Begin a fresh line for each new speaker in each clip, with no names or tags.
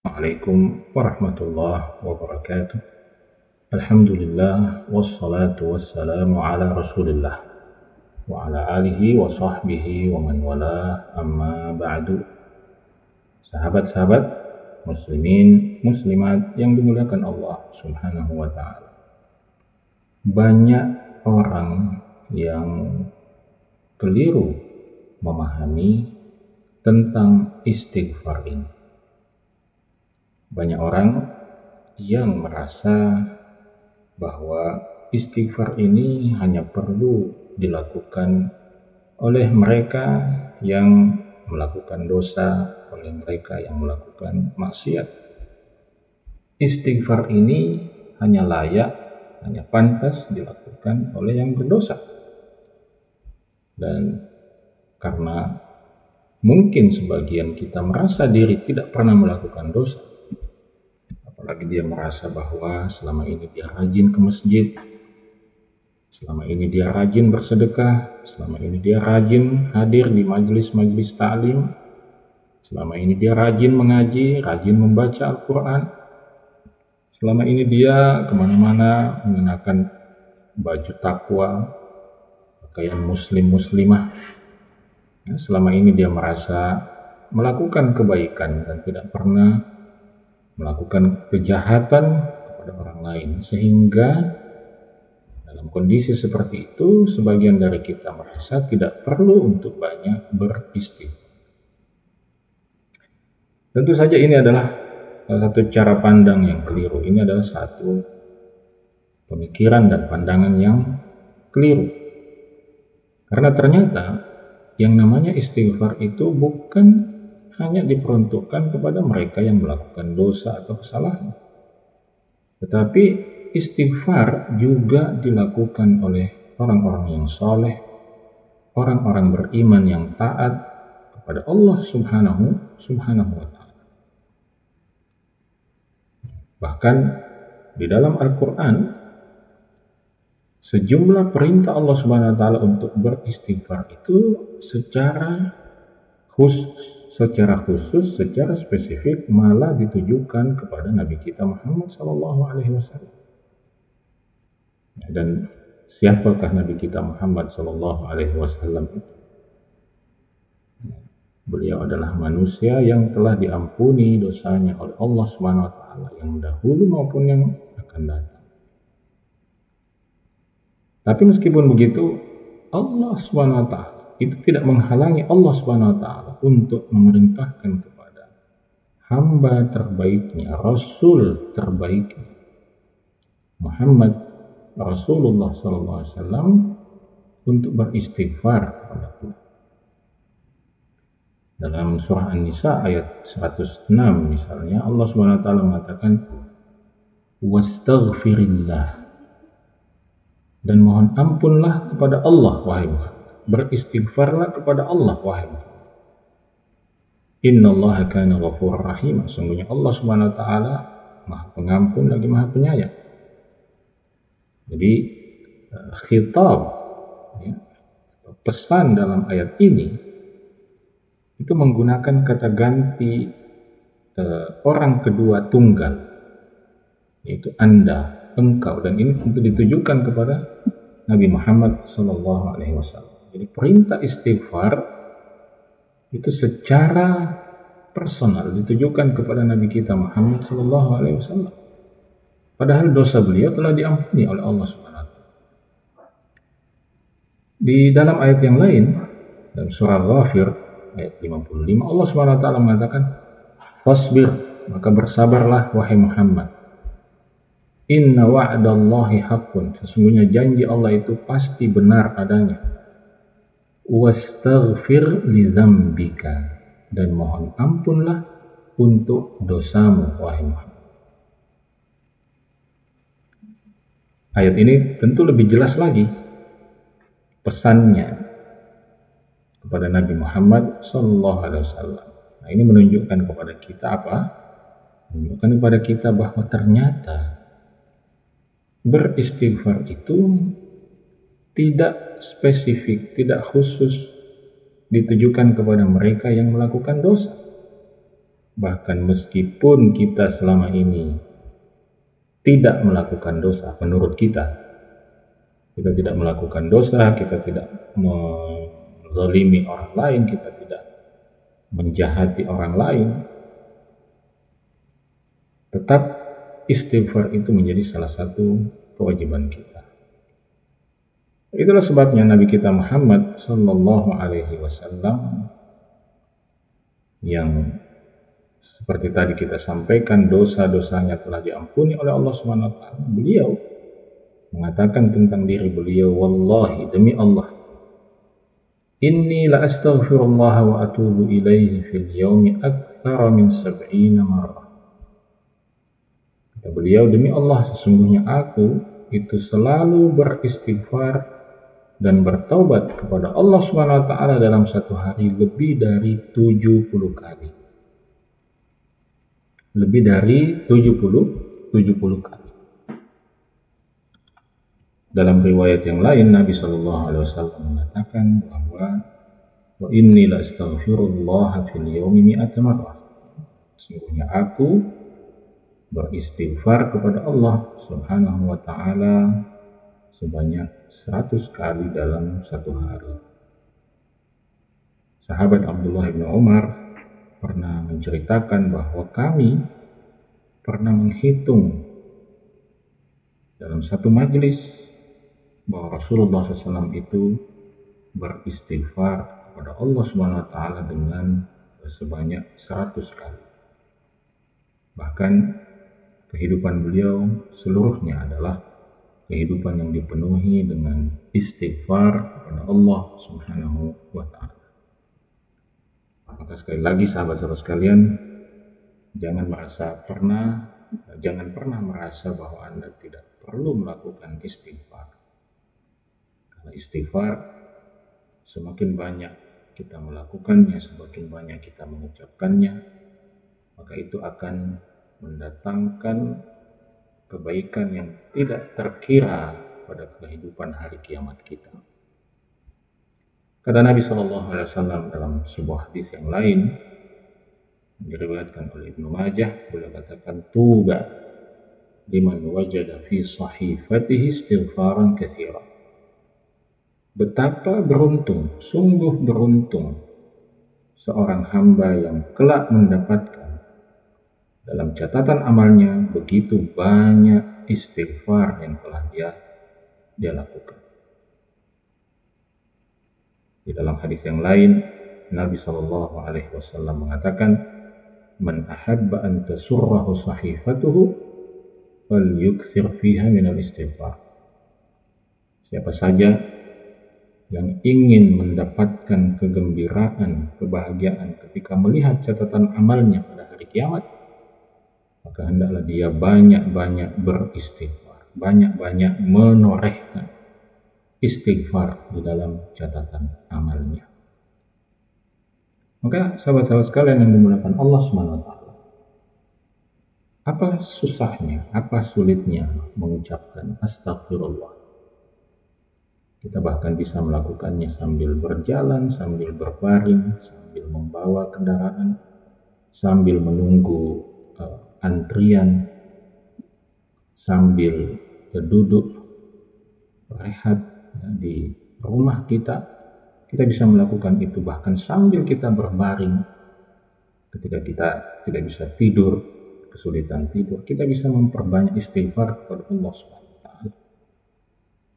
Assalamualaikum warahmatullahi wabarakatuh. Alhamdulillah wassalatu wassalamu ala Rasulillah wa ala alihi wa sahbihi wa man wala amma ba'du. Sahabat-sahabat muslimin muslimat yang dimuliakan Allah Subhanahu wa taala. Banyak orang yang keliru memahami tentang istighfar ini. Banyak orang yang merasa bahwa istighfar ini hanya perlu dilakukan oleh mereka yang melakukan dosa, oleh mereka yang melakukan maksiat. Istighfar ini hanya layak, hanya pantas dilakukan oleh yang berdosa. Dan karena mungkin sebagian kita merasa diri tidak pernah melakukan dosa, apalagi dia merasa bahwa selama ini dia rajin ke masjid, selama ini dia rajin bersedekah, selama ini dia rajin hadir di majelis-majelis ta'lim, selama ini dia rajin mengaji, rajin membaca Al-Quran, selama ini dia kemana-mana mengenakan baju takwa, pakaian muslim-muslimah. Selama ini dia merasa melakukan kebaikan dan tidak pernah melakukan kejahatan kepada orang lain, sehingga dalam kondisi seperti itu sebagian dari kita merasa tidak perlu untuk banyak beristighfar. Tentu saja ini adalah salah satu cara pandang yang keliru. Ini adalah satu pemikiran dan pandangan yang keliru, karena ternyata yang namanya istighfar itu bukan hanya diperuntukkan kepada mereka yang melakukan dosa atau kesalahan, tetapi istighfar juga dilakukan oleh orang-orang yang soleh, orang-orang beriman yang taat kepada Allah Subhanahu wa ta'ala. Bahkan di dalam Al-Quran sejumlah perintah Allah Subhanahu wa ta'ala untuk beristighfar itu secara khusus, secara spesifik malah ditujukan kepada Nabi kita Muhammad SAW. Dan siapakah Nabi kita Muhammad SAW itu? Beliau adalah manusia yang telah diampuni dosanya oleh Allah SWT, yang dahulu maupun yang akan datang. Tapi meskipun begitu, Allah SWT itu tidak menghalangi Allah SWT untuk memerintahkan kepada hamba terbaiknya, Rasul terbaiknya, Muhammad Rasulullah SAW, untuk beristighfar kepada Allah. Dalam surah An-Nisa ayat 106 misalnya, Allah SWT mengatakan wastaghfirillah, dan mohon ampunlah kepada Allah wahai Muhammad, beristighfarlah kepada Allah wahai Muhammad. Innallaha kana ghafurur rahim, sesungguhnya Allah Subhanahu wa taala Maha Pengampun lagi Maha Penyayang. Jadi khitab, pesan dalam ayat ini itu menggunakan kata ganti orang kedua tunggal, yaitu Anda, engkau, dan ini tentu ditujukan kepada Nabi Muhammad SAW. Jadi perintah istighfar itu secara personal ditujukan kepada Nabi kita Muhammad SAW. Padahal dosa beliau telah diampuni oleh Allah SWT. Di dalam ayat yang lain, dalam surah Ghafir ayat 55, Allah SWT mengatakan, fasbir, maka bersabarlah wahai Muhammad. Inna wa'dallahi haqqun, sesungguhnya janji Allah itu pasti benar adanya. Wastaghfir li dzambika, dan mohon ampunlah untuk dosamu wahai Muhammad. Ayat ini tentu lebih jelas lagi pesannya kepada Nabi Muhammad SAW. Nah, ini menunjukkan kepada kita apa? Menunjukkan kepada kita bahwa ternyata beristighfar itu tidak spesifik, tidak khusus ditujukan kepada mereka yang melakukan dosa. Bahkan meskipun kita selama ini tidak melakukan dosa, menurut kita tidak melakukan dosa, kita tidak menzalimi orang lain, kita tidak menjahati orang lain, tetap istighfar itu menjadi salah satu kewajiban kita. Itulah sebabnya Nabi kita Muhammad Sallallahu Alaihi Wasallam yang seperti tadi kita sampaikan dosa-dosanya telah diampuni oleh Allah Subhanahu Wa Taala. Beliau mengatakan tentang diri beliau, wallahi, demi Allah, inni la astaghfirullah wa atubu ilaihi fil yaumi aktsara min 70 marrah. Kata beliau, demi Allah, sesungguhnya aku itu selalu beristighfar dan bertaubat kepada Allah Subhanahu wa taala dalam satu hari lebih dari 70 kali. Lebih dari 70 kali. Dalam riwayat yang lain, Nabi Shallallahu Alaihi Wasallam mengatakan bahwa wa inni la astaghfirullah fil yaumi mi'ata marrah. Sesungguhnya aku beristighfar kepada Allah Subhanahu wa taala sebanyak 100 kali dalam satu hari. Sahabat Abdullah bin Umar pernah menceritakan bahwa kami pernah menghitung dalam satu majelis bahwa Rasulullah SAW itu beristighfar kepada Allah Subhanahu wa taala dengan sebanyak 100 kali. Bahkan kehidupan beliau seluruhnya adalah kehidupan yang dipenuhi dengan istighfar kepada Allah Subhanahu wa taala. Maka sekali lagi sahabat-sahabat sekalian, jangan pernah merasa bahwa Anda tidak perlu melakukan istighfar. Karena istighfar semakin banyak kita melakukannya, semakin banyak kita mengucapkannya, maka itu akan mendatangkan kebaikan yang tidak terkira pada kehidupan hari kiamat kita. Kata Nabi Shallallahu Alaihi Wasallam dalam sebuah hadis yang lain, diriwayatkan oleh Ibnu Majah, beliau katakan, tuba liman wajada fi sahifatihi istighfaran katsira. Betapa beruntung, sungguh beruntung seorang hamba yang kelak mendapatkan dalam catatan amalnya begitu banyak istighfar yang telah dia lakukan. Di dalam hadis yang lain, Nabi Shallallahu Alaihi Wasallam mengatakan, man ahabba an tasurrahu sahifatuhu falyukthir fiha minal istighfar. Siapa saja yang ingin mendapatkan kegembiraan, kebahagiaan ketika melihat catatan amalnya pada hari kiamat, maka hendaklah dia banyak-banyak beristighfar, banyak-banyak menorehkan istighfar di dalam catatan amalnya. Maka sahabat-sahabat sekalian yang dimuliakan Allah Subhanahu wa taala, apa susahnya, apa sulitnya mengucapkan astagfirullah? Kita bahkan bisa melakukannya sambil berjalan, sambil berbaring, sambil membawa kendaraan, sambil menunggu antrian, sambil duduk rehat di rumah kita bisa melakukan itu. Bahkan sambil kita berbaring, ketika kita tidak bisa tidur, kesulitan tidur, kita bisa memperbanyak istighfar kepada Allah SWT.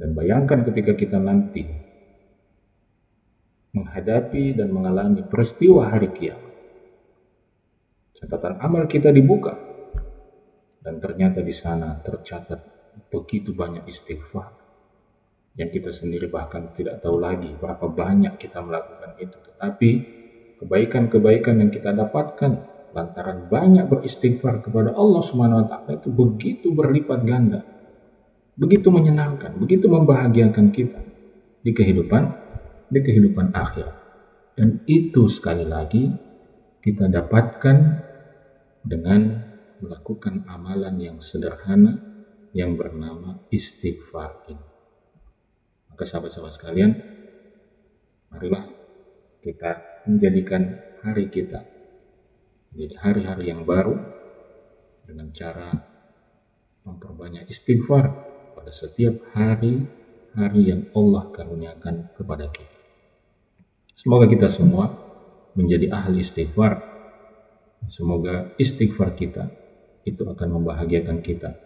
Dan bayangkan ketika kita nanti menghadapi dan mengalami peristiwa hari kiamat, catatan amal kita dibuka dan ternyata di sana tercatat begitu banyak istighfar yang kita sendiri bahkan tidak tahu lagi berapa banyak kita melakukan itu. Tetapi kebaikan-kebaikan yang kita dapatkan lantaran banyak beristighfar kepada Allah Subhanahu wa taala itu begitu berlipat ganda, begitu menyenangkan, begitu membahagiakan kita di kehidupan akhirat. Dan itu sekali lagi kita dapatkan dengan melakukan amalan yang sederhana yang bernama istighfar ini. Maka sahabat-sahabat sekalian, marilah kita menjadikan hari kita menjadi hari-hari yang baru dengan cara memperbanyak istighfar pada setiap hari yang Allah karuniakan kepada kita. Semoga kita semua menjadi ahli istighfar. Semoga istighfar kita itu akan membahagiakan kita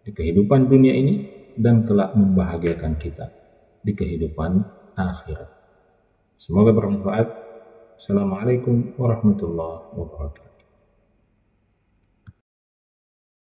di kehidupan dunia ini dan kelak membahagiakan kita di kehidupan akhirat. Semoga bermanfaat. Assalamualaikum warahmatullahi wabarakatuh.